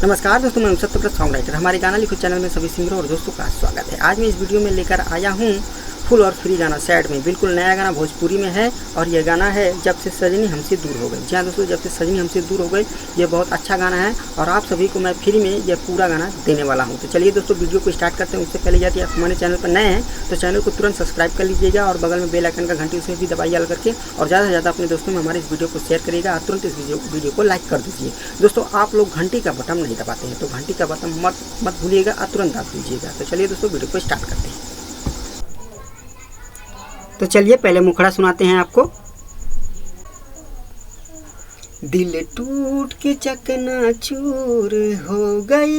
नमस्कार दोस्तों, मैं सत्यव्रत सॉन्ग राइटर। हमारे गाना लिखो चैनल में सभी सिंगरों और दोस्तों का स्वागत है। आज मैं इस वीडियो में लेकर आया हूँ फुल और फ्री गाना सैड में। बिल्कुल नया गाना भोजपुरी में है और यह गाना है जब से सजनी हमसे दूर हो गई। जी हाँ दोस्तों, जब से सजनी हमसे दूर हो गई, ये बहुत अच्छा गाना है और आप सभी को मैं फ्री में यह पूरा गाना देने वाला हूँ। तो चलिए दोस्तों, वीडियो को स्टार्ट करते हैं। उससे पहले यदि आप हमारे चैनल पर नए हैं तो चैनल को तुरंत सब्सक्राइब कर लीजिएगा और बगल में बेल आइकन का घंटी उसे भी दबाइए ऑल करके, और ज़्यादा से ज़्यादा अपने दोस्तों में हमारे इस वीडियो को शेयर करिएगा और तुरंत इस वीडियो को लाइक कर दीजिए। दोस्तों, आप लोग घंटी का बटन नहीं दबाते हैं तो घंटी का बटन मत भूलिएगा और तुरंत दबा दीजिएगा। तो चलिए दोस्तों, वीडियो को स्टार्ट करते हैं। तो चलिए पहले मुखड़ा सुनाते हैं आपको। दिल टूट के चकनाचूर हो गई,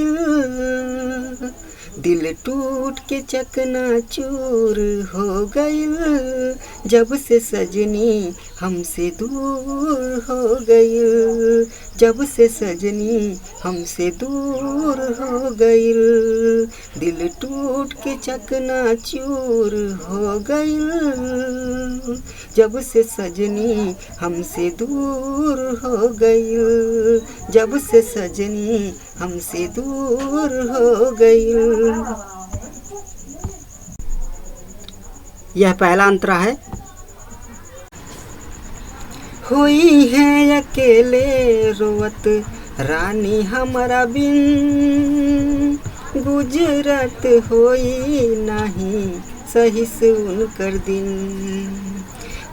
दिल टूट के चकनाचूर हो गई, जब से सजनी हमसे दूर हो गई, जब से सजनी हमसे दूर हो गई, दिल टूट के चकनाचूर हो गई, जब से सजनी हमसे दूर हो गई, जब से सजनी हमसे दूर हो गई। यह पहला अंतरा है। हुई है अकेले रोवत रानी हमारा बिन, गुजरत होई नहीं सही सुन कर दिन।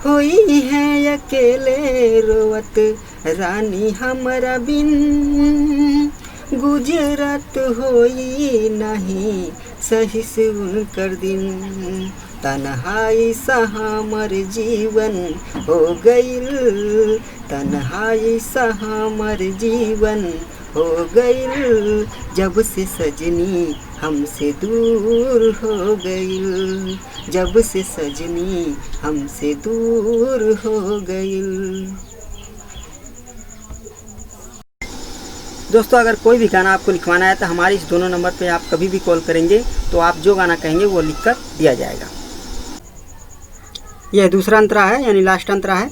हुई है अकेले रोवत रानी हमारा बिन, गुजरत होई नहीं सही सुन कर दिन। तन्हाई सा हमर जीवन हो गईल, तन्हाई सा हमर जीवन हो गईल, जब से सजनी हमसे दूर हो गईल, जब से सजनी हमसे दूर हो गईल। दोस्तों, अगर कोई भी गाना आपको लिखवाना है तो हमारे इस दोनों नंबर पे आप कभी भी कॉल करेंगे तो आप जो गाना कहेंगे वो लिखकर दिया जाएगा। यह दूसरा अंतरा है, यानी लास्ट अंतरा है।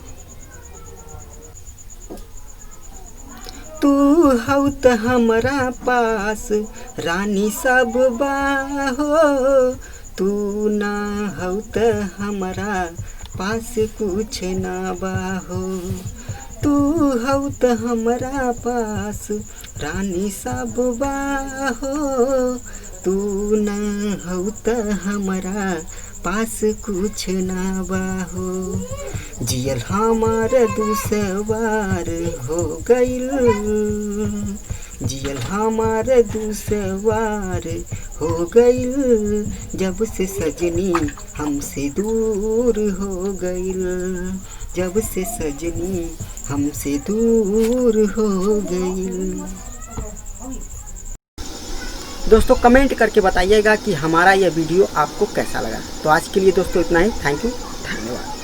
तू हऊ त हमरा पास रानी सब बाहो, तू ना हऊ त हमरा पास कुछ ना बाहो, तू हऊ त हमरा पास रानी सब बाहो, तू ना हऊ त हमरा पास कुछ ना बाहो, जियल हमार दुसवार हो गईल, जियल हमार दुसवार हो गईल, जब से सजनी हमसे दूर हो गईल, जब से सजनी हमसे दूर हो गई। दोस्तों, कमेंट करके बताइएगा कि हमारा यह वीडियो आपको कैसा लगा। तो आज के लिए दोस्तों इतना ही। थैंक यू, धन्यवाद।